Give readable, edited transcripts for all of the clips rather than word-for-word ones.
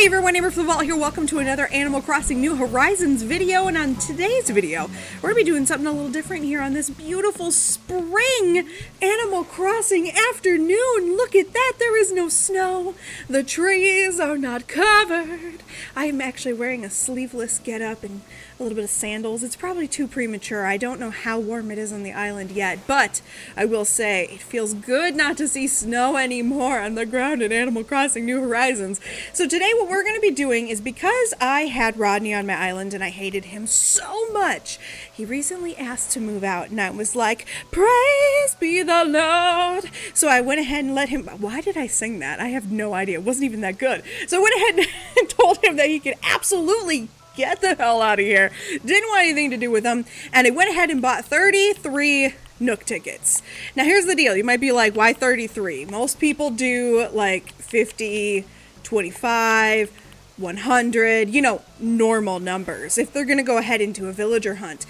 Hey everyone, AmberFrmThVault here. Welcome to another Animal Crossing New Horizons video. And on today's video, we're going to be doing something a little different here on this beautiful spring Animal Crossing afternoon. Look at that, there is no snow. The trees are not covered. I'm actually wearing a sleeveless getup and a little bit of sandals. It's probably too premature. I don't know how warm it is on the island yet, but I will say it feels good not to see snow anymore on the ground in Animal Crossing New Horizons. So today what we're going to be doing is, because I had Rodney on my island and I hated him so much, he recently asked to move out and I was like, praise be the Lord. So I went ahead and let him, why did I sing that? I have no idea. It wasn't even that good. So I went ahead and told him that he could absolutely get the hell out of here. Didn't want anything to do with him. And I went ahead and bought 33 Nook tickets. Now here's the deal. You might be like, why 33? Most people do like 50, 25, 100, you know, normal numbers if they're going to go ahead and do a villager hunt.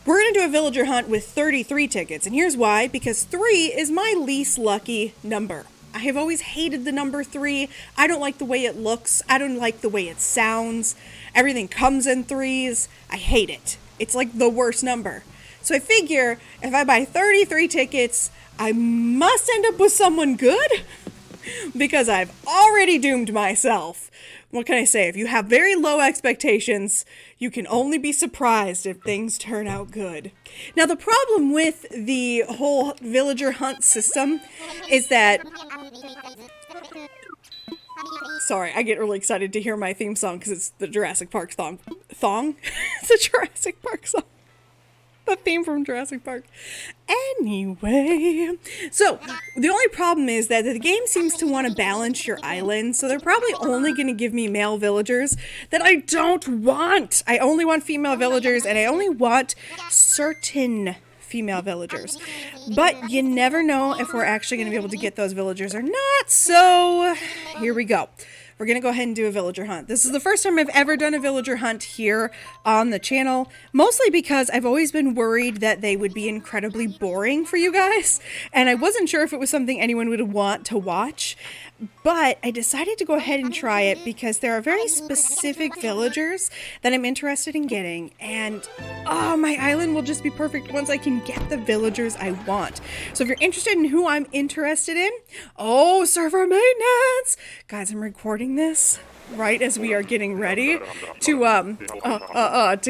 We're going to do a villager hunt with 33 tickets. And here's why. Because 3 is my least lucky number. I have always hated the number 3. I don't like the way it looks. I don't like the way it sounds. Everything comes in 3s. I hate it. It's like the worst number. So I figure if I buy 33 tickets, I must end up with someone good because I've already doomed myself. What can I say? If you have very low expectations, you can only be surprised if things turn out good. Now, the problem with the whole villager hunt system is that... Sorry, I get really excited to hear my theme song because it's the Jurassic Park song. It's a Jurassic Park song. The theme from Jurassic Park. Anyway, so the only problem is that the game seems to want to balance your island, so they're probably only going to give me male villagers that I don't want. I only want female villagers, and I only want certain female villagers. But you never know if we're actually going to be able to get those villagers or not, so here we go. We're going to go ahead and do a villager hunt. This is the first time I've ever done a villager hunt here on the channel, mostly because I've always been worried that they would be incredibly boring for you guys, and I wasn't sure if it was something anyone would want to watch, but I decided to go ahead and try it because there are very specific villagers that I'm interested in getting, and oh, my island will just be perfect once I can get the villagers I want. So if you're interested in who I'm interested in, oh, server maintenance! Guys, I'm recording this right as we are getting ready to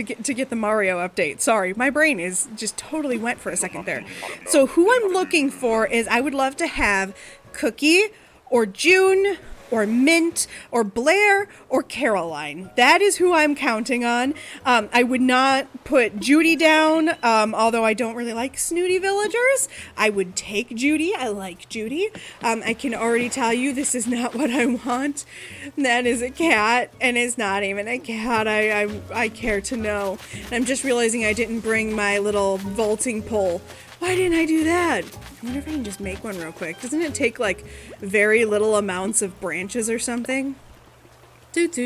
get the Mario update. Sorry, my brain is just totally went for a second there. So who I'm looking for is, I would love to have Cookie or June or Mint or Blair or Caroline. That is who I'm counting on. I would not put Judy down, although I don't really like snooty villagers. I would take Judy. I like Judy. I can already tell you this is not what I want. That is a cat, and it's not even a cat. I care to know. And I'm just realizing I didn't bring my little vaulting pole. Why didn't I do that? I wonder if I can just make one real quick. Doesn't it take like very little amounts of branches or something? This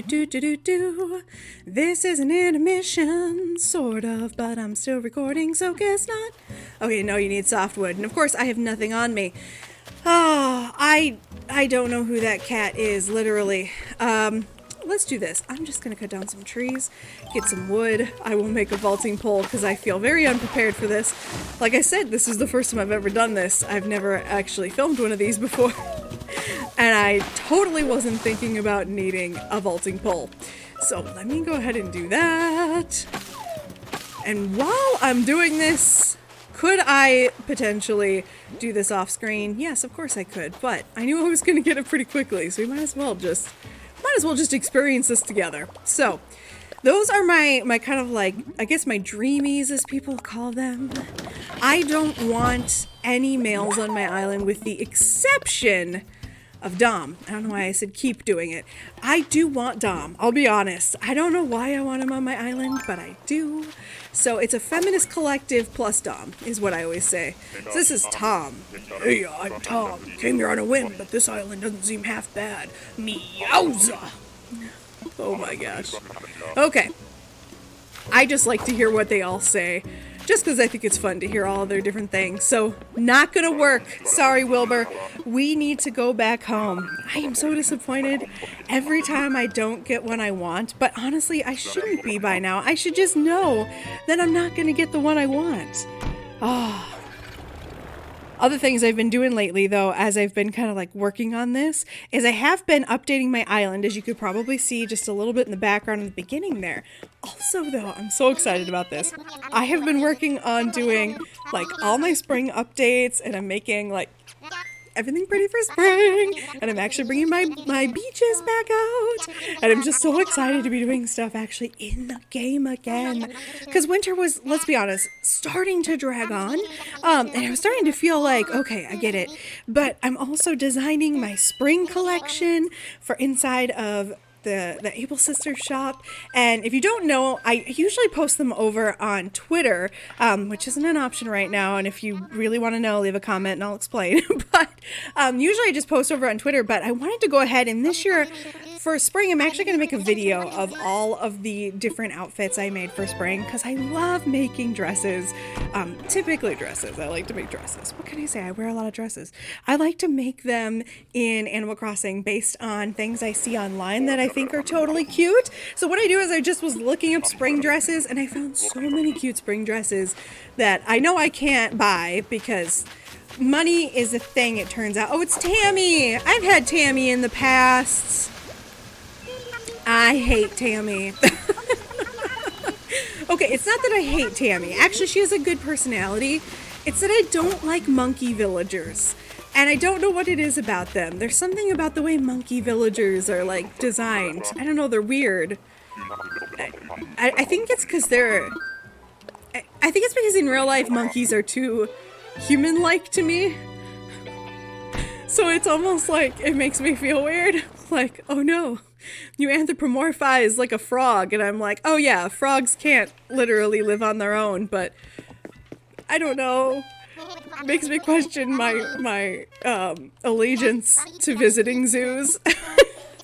is an intermission, sort of, but I'm still recording, so guess not. Okay, no, you need softwood. And of course, I have nothing on me. Oh, I don't know who that cat is, literally. Let's do this. I'm just going to cut down some trees, get some wood. I will make a vaulting pole because I feel very unprepared for this. Like I said, this is the first time I've ever done this. I've never actually filmed one of these before. And I totally wasn't thinking about needing a vaulting pole. So let me go ahead and do that. And while I'm doing this, could I potentially do this off screen? Yes, of course I could. But I knew I was going to get it pretty quickly, so we might as well just experience this together. So those are my kind of like, I guess my dreamies, as people call them. I don't want any males on my island with the exception of Dom. I don't know why I said keep doing it. I do want Dom. I'll be honest. I don't know why I want him on my island, but I do. So it's a feminist collective plus Dom, is what I always say. So this is Tom. Hey, I'm Tom. Came here on a whim, but this island doesn't seem half bad. Meowza! Oh my gosh. Okay. I just like to hear what they all say. just because I think it's fun to hear all their different things. So not gonna work. Sorry, Wilbur. We need to go back home. I am so disappointed every time I don't get one I want, but honestly, I shouldn't be by now. I should just know that I'm not gonna get the one I want. Oh. Other things I've been doing lately, though, as I've been kind of like working on this, is I have been updating my island, as you could probably see just a little bit in the background in the beginning there. Also, though, I'm so excited about this. I have been working on doing like all my spring updates, and I'm making like everything pretty for spring, and I'm actually bringing my beaches back out, and I'm just so excited to be doing stuff actually in the game again, because winter was, let's be honest, starting to drag on, and I was starting to feel like, okay, I get it, but I'm also designing my spring collection for inside of the Able Sisters shop, and if you don't know, I usually post them over on Twitter, which isn't an option right now, and if you really want to know, leave a comment and I'll explain, but usually I just post over on Twitter, but I wanted to go ahead, and this year for spring, I'm actually going to make a video of all of the different outfits I made for spring, because I love making dresses, typically dresses. I like to make dresses. What can I say? I wear a lot of dresses. I like to make them in Animal Crossing based on things I see online that I think are totally cute. So what I do is I just was looking up spring dresses, and I found so many cute spring dresses that I know I can't buy because money is a thing, it turns out. Oh, it's Tammy! I've had Tammy in the past. I hate Tammy. Okay, it's not that I hate Tammy. Actually, she has a good personality. It's that I don't like monkey villagers. And I don't know what it is about them. There's something about the way monkey villagers are, like, designed. I don't know, they're weird. I think it's because they're... I think it's because in real life, monkeys are too human-like to me. So it's almost like it makes me feel weird. Like, oh no, you anthropomorphize like a frog. And I'm like, oh yeah, frogs can't literally live on their own, but I don't know. It makes me question my allegiance to visiting zoos.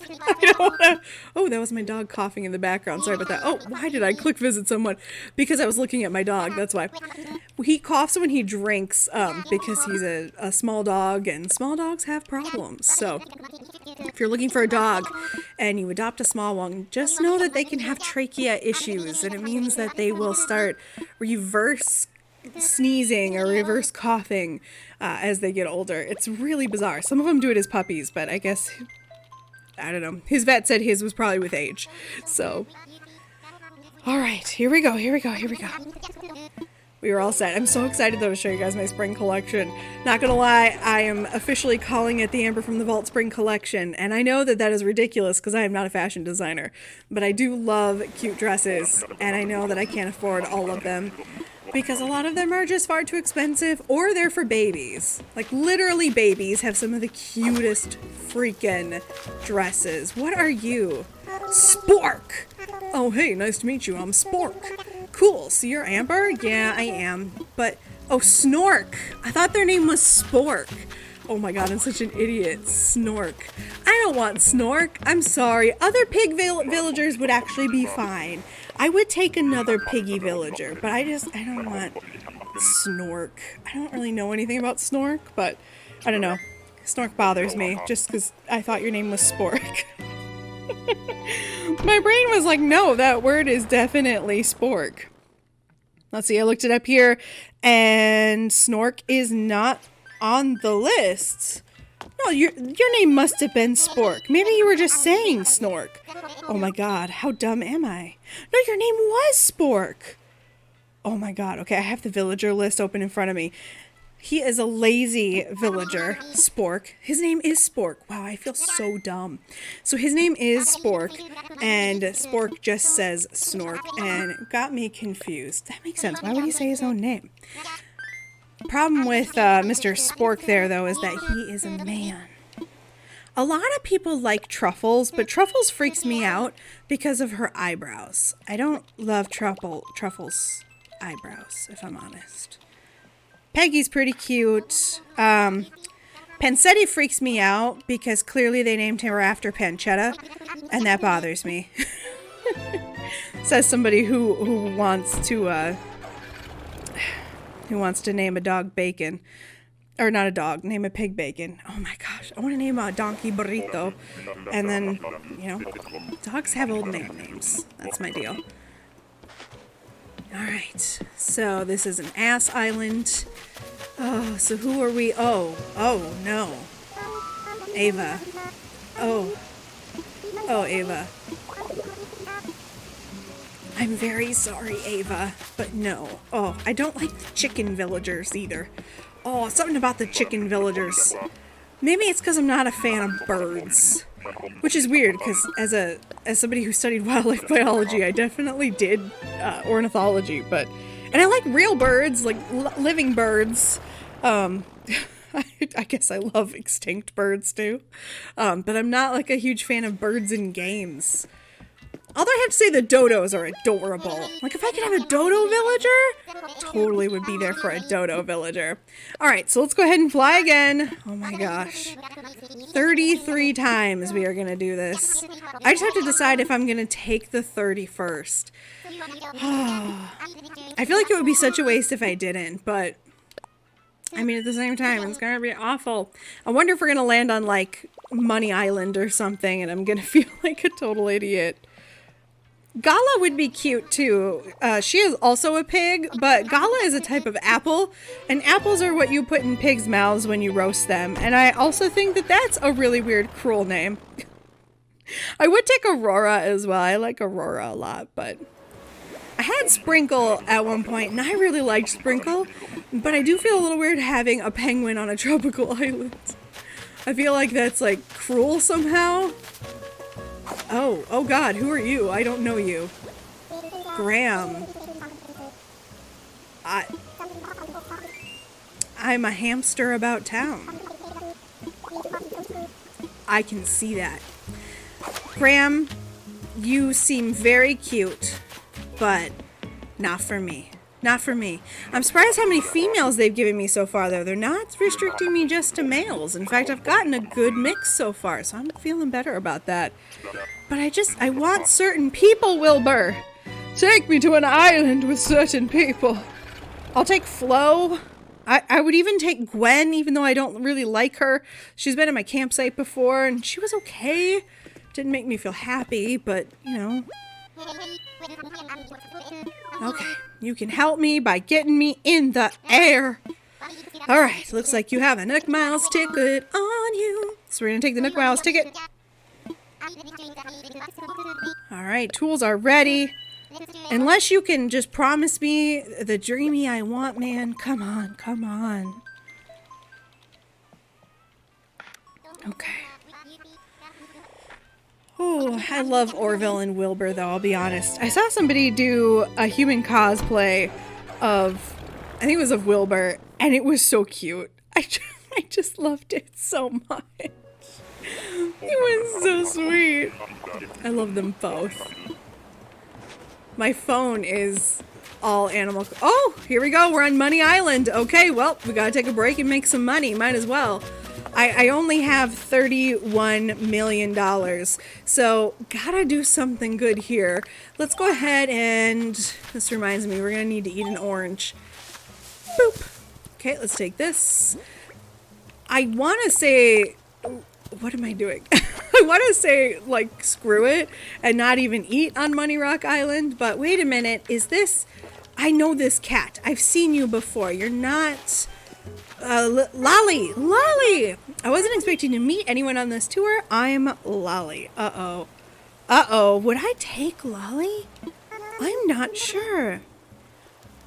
I don't wanna... Oh, that was my dog coughing in the background. Sorry about that. Oh, why did I click visit someone? Because I was looking at my dog. That's why. He coughs when he drinks because he's a small dog, and small dogs have problems. So if you're looking for a dog and you adopt a small one, just know that they can have trachea issues, and it means that they will start reverse sneezing or reverse coughing as they get older. It's really bizarre. Some of them do it as puppies, but I guess... I don't know. His vet said his was probably with age. So, all right, here we go. We are all set. I'm so excited though to show you guys my spring collection. Not gonna lie, I am officially calling it the Amber from the Vault Spring Collection. And I know that that is ridiculous because I am not a fashion designer, but I do love cute dresses, and I know that I can't afford all of them, because a lot of them are just far too expensive, or they're for babies. Like, literally babies have some of the cutest freaking dresses. What are you? Spork! Oh, hey, nice to meet you. I'm Spork. Cool, so you're Amber? Yeah, I am. But, oh, Snork. I thought their name was Spork. Oh my god, I'm such an idiot. Snork. I don't want Snork. I'm sorry. Other pig villagers would actually be fine. I would take another piggy villager, but I don't want Snork. I don't really know anything about Snork, but I don't know. Snork bothers me just because I thought your name was Spork. My brain was like, no, that word is definitely Spork. Let's see, I looked it up here, and Snork is not on the list. No, your name must have been Spork. Maybe you were just saying Snork. Oh my god, how dumb am I? No, your name was Spork. Oh my god, okay, I have the villager list open in front of me. He is a lazy villager, Spork. His name is Spork. Wow, I feel so dumb. So his name is Spork, and Spork just says Snork, and it got me confused. That makes sense. Why would he say his own name? Problem with Mr. Spork there, though, is that he is a man. A lot of people like Truffles, but Truffles freaks me out because of her eyebrows. I don't love Truffles' eyebrows, if I'm honest. Peggy's pretty cute. Pancetti freaks me out because clearly they named her after Pancetta, and that bothers me. Says somebody who wants to who wants to name a dog Bacon. Or not a dog, name a pig Bacon. Oh my gosh, I want to name a donkey Burrito. And then, you know, dogs have old names. That's my deal. Alright, so this is an ass island. Oh, so who are we? Oh no. Ava. Oh, Ava. I'm very sorry, Ava, but no. Oh, I don't like the chicken villagers either. Oh, something about the chicken villagers. Maybe it's because I'm not a fan of birds. Which is weird, because as somebody who studied wildlife biology, I definitely did ornithology, and I like real birds, like living birds. I guess I love extinct birds too, but I'm not like a huge fan of birds in games. Although I have to say the dodos are adorable. Like if I could have a dodo villager, totally would be there for a dodo villager. Alright, so let's go ahead and fly again. Oh my gosh. 33 times we are going to do this. I just have to decide if I'm going to take the 31st. I feel like it would be such a waste if I didn't, but I mean at the same time it's going to be awful. I wonder if we're going to land on like Money Island or something and I'm going to feel like a total idiot. Gala would be cute too. She is also a pig, but Gala is a type of apple, and apples are what you put in pigs' mouths when you roast them. And I also think that that's a really weird, cruel name. I would take Aurora as well. I like Aurora a lot, but I had Sprinkle at one point, and I really liked Sprinkle, but I do feel a little weird having a penguin on a tropical island. I feel like that's like cruel somehow. Oh God, who are you? I don't know you. Graham. I'm a hamster about town. I can see that. Graham, you seem very cute, but not for me. Not for me. I'm surprised how many females they've given me so far, though. They're not restricting me just to males. In fact, I've gotten a good mix so far, so I'm feeling better about that. But I want certain people, Wilbur. Take me to an island with certain people. I'll take Flo. I would even take Gwen, even though I don't really like her. She's been at my campsite before, and she was okay. Didn't make me feel happy, but, you know. Okay, you can help me by getting me in the air. Alright, looks like you have a Nook Miles ticket on you. So we're gonna take the Nook Miles ticket. Alright, tools are ready. Unless you can just promise me the dreamy I want, man. Come on, come on. Okay. Oh, I love Orville and Wilbur, though, I'll be honest. I saw somebody do a human cosplay of, I think it was of Wilbur, and it was so cute. I just loved it so much. It was so sweet. I love them both. My phone is all animal. Oh, here we go. We're on Money Island. Okay, well, we gotta take a break and make some money. Might as well. I only have $31 million, so gotta do something good here. Let's go ahead and, this reminds me, we're gonna need to eat an orange. Boop. Okay, let's take this. I wanna say, what am I doing? I wanna say, like, screw it, and not even eat on Money Rock Island, but wait a minute, is this, I know this cat. I've seen you before. You're not... Lolly! Lolly! I wasn't expecting to meet anyone on this tour. I'm Lolly. Uh-oh. Uh-oh. Would I take Lolly? I'm not sure.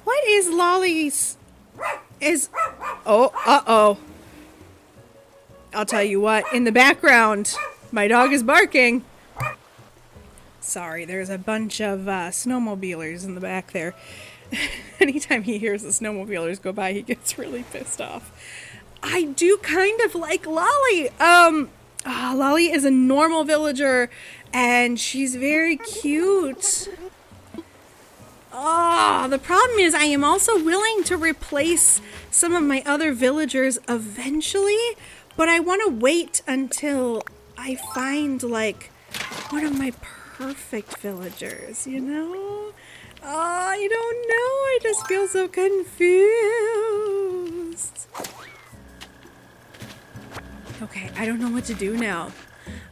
What is Lolly's... Oh, uh-oh. I'll tell you what. In the background, my dog is barking. Sorry, there's a bunch of snowmobilers in the back there. Anytime he hears the snowmobilers go by, he gets really pissed off. I do kind of like Lolly. Lolly is a normal villager, and she's very cute. Oh, the problem is I am also willing to replace some of my other villagers eventually, but I want to wait until I find, like, one of my perfect villagers, you know? I don't know. I just feel so confused. Okay, I don't know what to do now.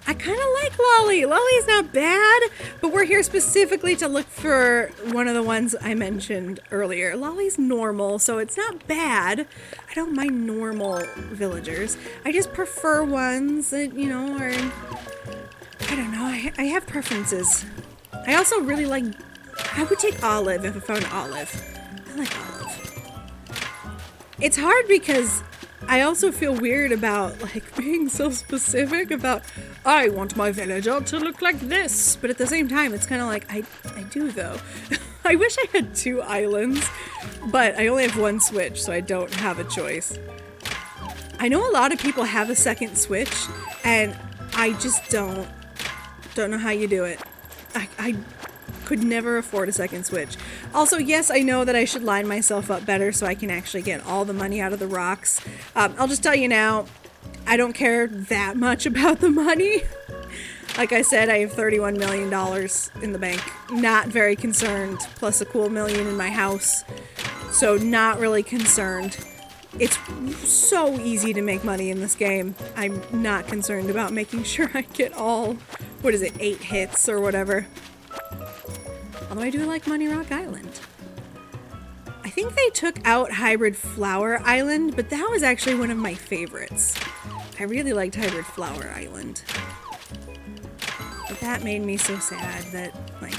I kind of like Lolly. Lolly's not bad, but we're here specifically to look for one of the ones I mentioned earlier. Lolly's normal, so it's not bad. I don't mind normal villagers. I just prefer ones that, you know, are... I don't know. I have preferences. I also really like... I would take Olive if I found Olive. I like Olive. It's hard because I also feel weird about like being so specific about I want my villager to look like this, but at the same time it's kind of like I do though. I wish I had 2 islands, but I only have 1 Switch, so I don't have a choice. I know a lot of people have a second Switch, and I just don't know how you do it. I could never afford a second Switch. Also, yes, I know that I should line myself up better so I can actually get all the money out of the rocks. I'll just tell you now, I don't care that much about the money. Like I said, I have $31 million in the bank. Not very concerned, plus a cool $1 million in my house. So not really concerned. It's so easy to make money in this game. I'm not concerned about making sure I get all, 8 hits or whatever. Although I do like Money Rock Island. I think they took out Hybrid Flower Island, but that was actually one of my favorites. I really liked Hybrid Flower Island. But that made me so sad that, like...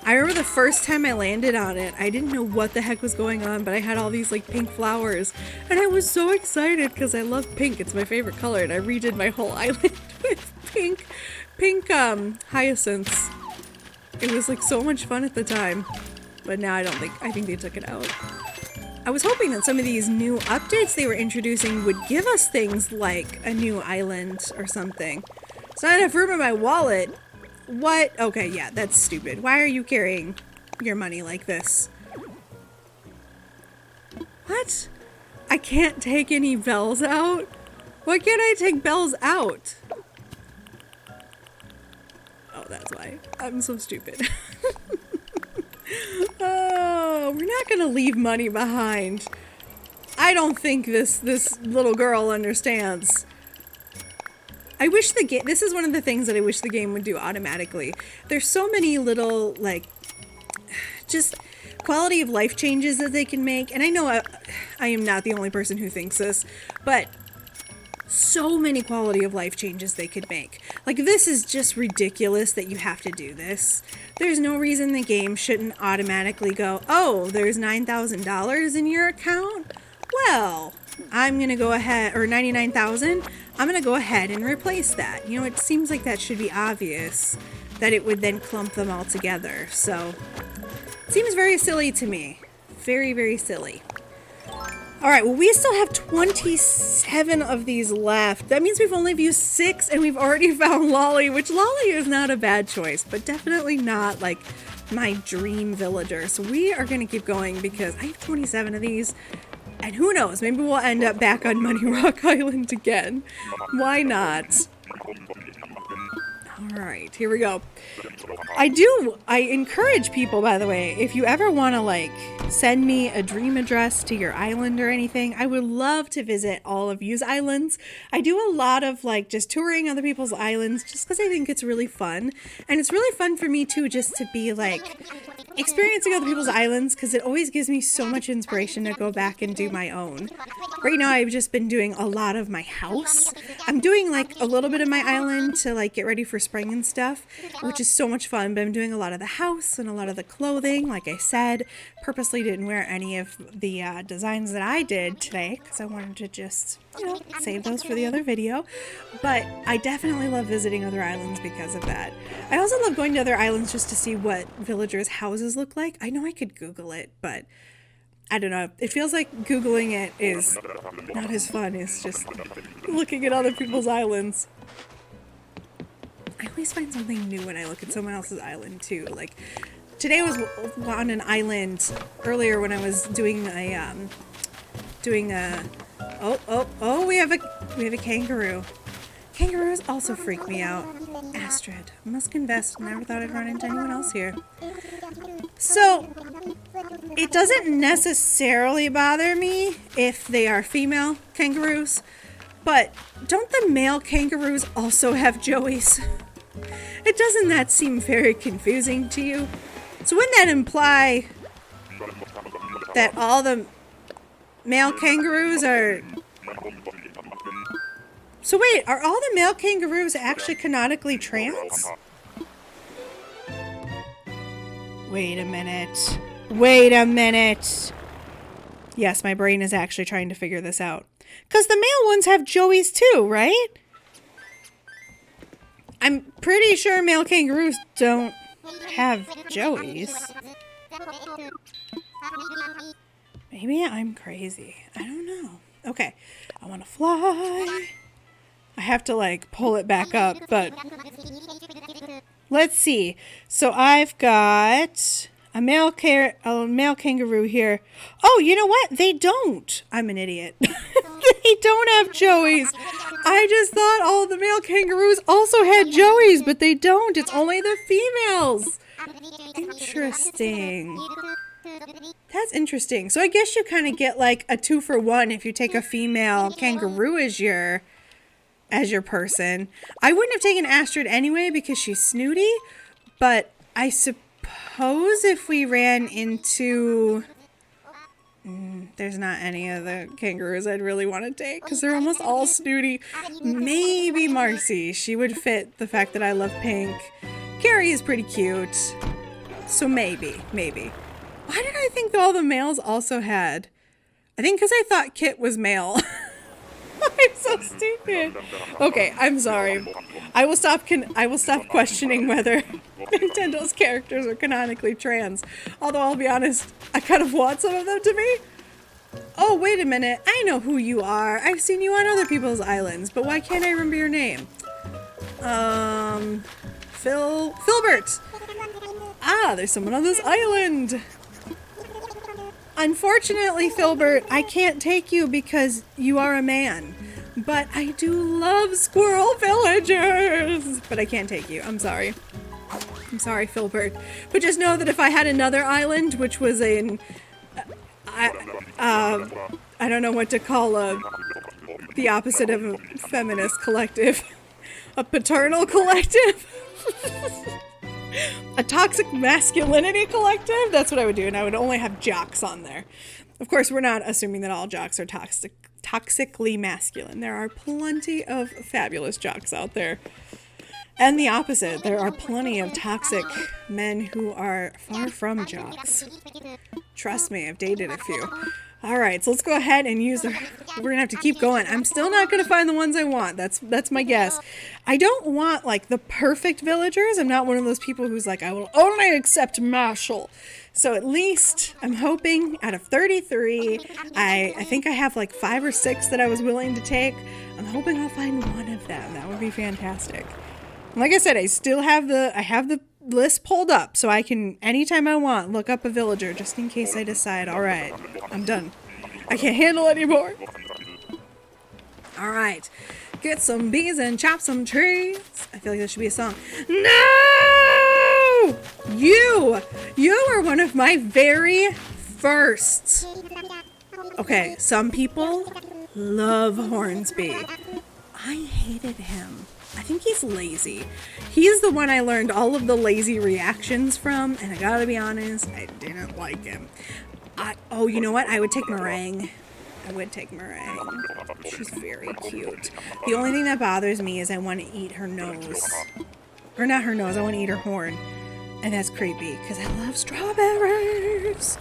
I remember the first time I landed on it, I didn't know what the heck was going on, but I had all these, like, pink flowers. And I was so excited because I love pink. It's my favorite color, and I redid my whole island with pink hyacinths. It was like so much fun at the time, but now I think they took it out. I was hoping that some of these new updates they were introducing would give us things like a new island or something. It's not enough room in my wallet. What? Okay, yeah, that's stupid. Why are you carrying your money like this? What? I can't take any bells out? Why can't I take bells out? Oh, that's why. I'm so stupid. Oh, we're not gonna leave money behind. I don't think this little girl understands. I wish the game, this is one of the things that I wish the game would do automatically. There's so many little, like, just quality of life changes that they can make. And I know I am not the only person who thinks this, but so many quality of life changes they could make. Like, this is just ridiculous that you have to do this. There's no reason the game shouldn't automatically go, oh, there's $9,000 in your account? Well, I'm gonna go ahead, or 99,000, I'm gonna go ahead and replace that. You know, it seems like that should be obvious that it would then clump them all together. So, it seems very silly to me. Very, very silly. Alright, well, we still have 27 of these left. That means we've only viewed 6 and we've already found Lolly, which Lolly is not a bad choice, but definitely not, like, my dream villager. So we are going to keep going because I have 27 of these. And who knows, maybe we'll end up back on Money Rock Island again. Why not? Alright, here we go. I encourage people, by the way, if you ever want to, like, send me a dream address to your island or anything, I would love to visit all of you's islands. I do a lot of, like, just touring other people's islands just because I think it's really fun. And it's really fun for me, too, just to be, like, experiencing other people's islands because it always gives me so much inspiration to go back and do my own. Right now, I've just been doing a lot of my house. I'm doing, like, a little bit of my island to, like, get ready for spring and stuff, which is so much fun, but I'm doing a lot of the house and a lot of the clothing. Like I said, purposely didn't wear any of the designs that I did today because I wanted to just, you know, save those for the other video. But I definitely love visiting other islands because of that. I also love going to other islands just to see what villagers' houses look like. I know I could Google it, but I don't know. It feels like Googling it is not as fun as just looking at other people's islands. I always find something new when I look at someone else's island too. Like today I was on an island earlier when I was doing a we have a kangaroo. Kangaroos also freak me out. Astrid. I must confess, never thought I'd run into anyone else here. So, it doesn't necessarily bother me if they are female kangaroos, but don't the male kangaroos also have joeys? Doesn't that seem very confusing to you? So wouldn't that imply that all the male kangaroos are... So wait, are all the male kangaroos actually canonically trans? Wait a minute. Wait a minute. Yes, my brain is actually trying to figure this out. Because the male ones have joeys too, right? I'm pretty sure male kangaroos don't have joeys. Maybe I'm crazy. I don't know. Okay, I want to fly. I have to like pull it back up, but let's see. So I've got a male kangaroo here. Oh, you know what? They don't. I'm an idiot. They don't have joeys. I just thought all the male kangaroos also had joeys, but they don't. It's only the females. Interesting. That's interesting. So I guess you kind of get like a 2-for-1 if you take a female kangaroo as your person. I wouldn't have taken Astrid anyway because she's snooty, but I suppose if we ran into... there's not any of the kangaroos I'd really want to take because they're almost all snooty. Maybe Marcy. She would fit the fact that I love pink. Carrie is pretty cute. So maybe. Why did I think that all the males also had? I think because I thought Kit was male. I'm so stupid. Okay, I'm sorry. I will stop questioning whether Nintendo's characters are canonically trans. Although I'll be honest, I kind of want some of them to be. Oh, wait a minute. I know who you are. I've seen you on other people's islands, but why can't I remember your name? Filbert. Ah, there's someone on this island. Unfortunately, Filbert, I can't take you because you are a man. But I do love squirrel villagers. But I can't take you. I'm sorry. I'm sorry, Filbert. But just know that if I had another island, which was I don't know what to call the opposite of a feminist collective. A paternal collective? A toxic masculinity collective? That's what I would do, and I would only have jocks on there. Of course, we're not assuming that all jocks are toxically masculine. There are plenty of fabulous jocks out there. And the opposite. There are plenty of toxic men who are far from jocks. Trust me, I've dated a few. Alright, so let's go ahead and use the... We're going to have to keep going. I'm still not going to find the ones I want. That's my guess. I don't want, like, the perfect villagers. I'm not one of those people who's like, I will only accept Marshall. So at least, I'm hoping, out of 33, I think I have, like, 5 or 6 that I was willing to take. I'm hoping I'll find one of them. That would be fantastic. And like I said, I have the list pulled up so I can, anytime I want, look up a villager just in case I decide, all right, I'm done. I can't handle it anymore. All right, get some bees and chop some trees. I feel like that should be a song. No! You are one of my very first. Okay, some people love Hornsby. I hated him. I think he's lazy. He's the one I learned all of the lazy reactions from, and I gotta be honest, I didn't like him. Oh, you know what? I would take Meringue. I would take Meringue. She's very cute. The only thing that bothers me is I want to eat her nose. Or not her nose, I want to eat her horn. And that's creepy, because I love strawberries.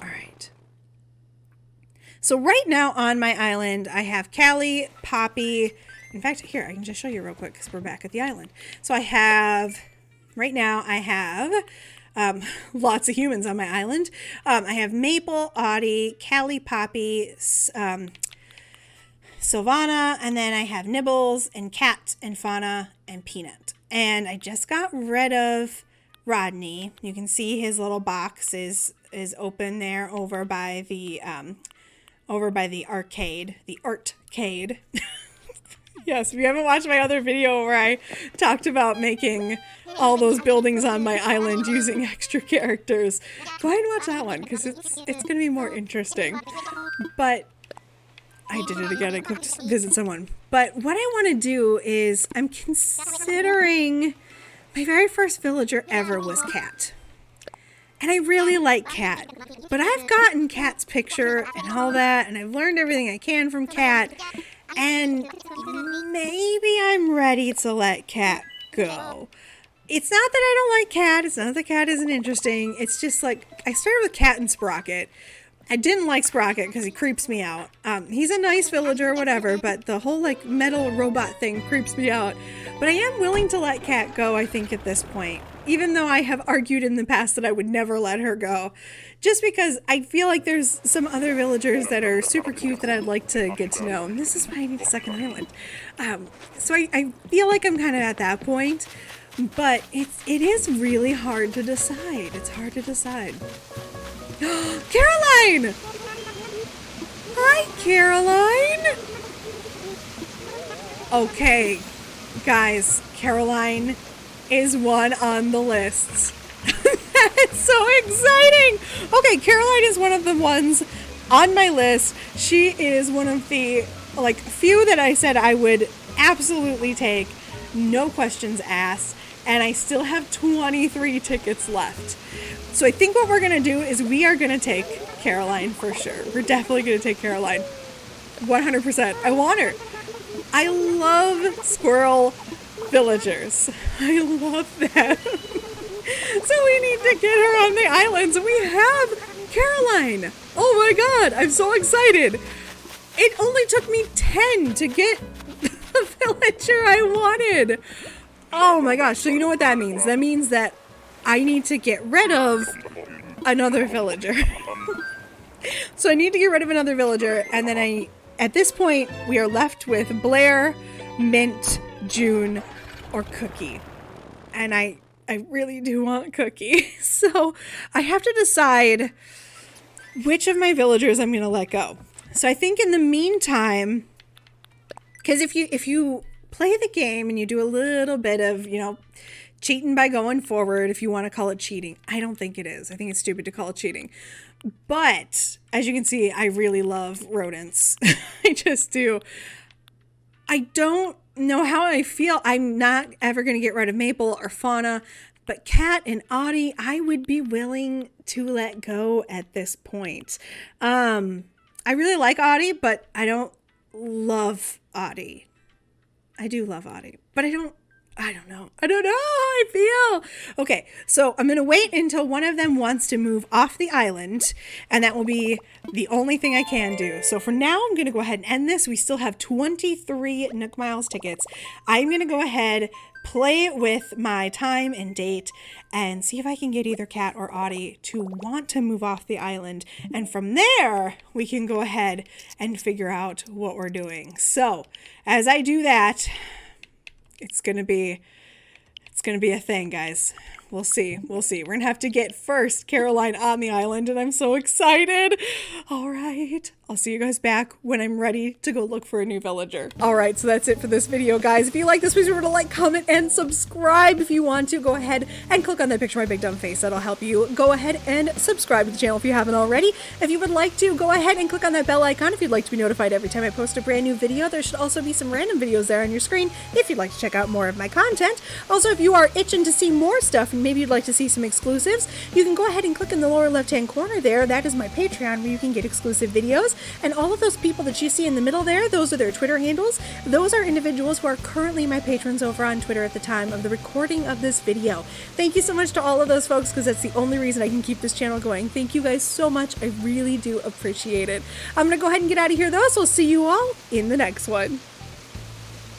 Alright. So right now on my island, I have Callie, Poppy... In fact, here, I can just show you real quick because we're back at the island. So right now I have lots of humans on my island. I have Maple, Audie, Callie, Poppy, Sylvana, and then I have Nibbles and Cat and Fauna and Peanut. And I just got rid of Rodney. You can see his little box is open there over by the arcade, the artcade. Yes, if you haven't watched my other video where I talked about making all those buildings on my island using extra characters, go ahead and watch that one because it's going to be more interesting. But I did it again. I clicked visit someone. But what I want to do is I'm considering my very first villager ever was Cat. And I really like Cat. But I've gotten Cat's picture and all that, and I've learned everything I can from Cat. And maybe I'm ready to let Cat go. It's not that I don't like Cat. It's not that Cat isn't interesting. It's just like, I started with Cat and Sprocket. I didn't like Sprocket because he creeps me out. He's a nice villager or whatever, but the whole like metal robot thing creeps me out. But I am willing to let Cat go, I think, at this point. Even though I have argued in the past that I would never let her go. Just because I feel like there's some other villagers that are super cute that I'd like to get to know. And this is why I need a second island. So I feel like I'm kind of at that point. But it is really hard to decide. It's hard to decide. Caroline! Hi, Caroline! Okay, guys, Caroline is one on the list. That's so exciting! Okay, Caroline is one of the ones on my list. She is one of the, like, few that I said I would absolutely take, no questions asked, and I still have 23 tickets left. So I think what we're going to do is we are going to take Caroline for sure. We're definitely going to take Caroline. 100%. I want her. I love squirrel villagers. I love them. So we need to get her on the island. So we have Caroline. Oh my god, I'm so excited. It only took me 10 to get the villager I wanted. Oh my gosh, so you know what that means? That means that I need to get rid of another villager. So I need to get rid of another villager, and then at this point, we are left with Blair, Mint, June, or Cookie. And I really do want Cookie. So I have to decide which of my villagers I'm going to let go. So I think in the meantime, because if you play the game and you do a little bit of, cheating by going forward, if you want to call it cheating. I don't think it is. I think it's stupid to call it cheating. But as you can see, I really love rodents. I just do. I don't know how I feel. I'm not ever going to get rid of Maple or Fauna, but Cat and Audie, I would be willing to let go at this point. I really like Audie, but I don't love Audie. I do love Audie, but I don't know. I don't know how I feel. Okay, so I'm going to wait until one of them wants to move off the island, and that will be the only thing I can do. So for now, I'm going to go ahead and end this. We still have 23 Nook Miles tickets. I'm going to go ahead, play it with my time and date, and see if I can get either Cat or Audie to want to move off the island. And from there, we can go ahead and figure out what we're doing. So as I do that, it's gonna be a thing, guys. We'll see. We're gonna have to get first Caroline on the island, and I'm so excited. All right, I'll see you guys back when I'm ready to go look for a new villager. All right, so that's it for this video, guys. If you like this, please remember to like, comment, and subscribe. If you want to, go ahead and click on that picture of my big dumb face. That'll help you. Go ahead and subscribe to the channel if you haven't already. If you would like to, go ahead and click on that bell icon if you'd like to be notified every time I post a brand new video. There should also be some random videos there on your screen if you'd like to check out more of my content. Also, if you are itching to see more stuff and maybe you'd like to see some exclusives, you can go ahead and click in the lower left-hand corner there. That is my Patreon, where you can get exclusive videos. And all of those people that you see in the middle there, those are their Twitter handles. Those are individuals who are currently my patrons over on Twitter at the time of the recording of this video. Thank you so much to all of those folks, because that's the only reason I can keep this channel going. Thank you guys so much. I really do appreciate it. I'm going to go ahead and get out of here, though, so I'll see you all in the next one.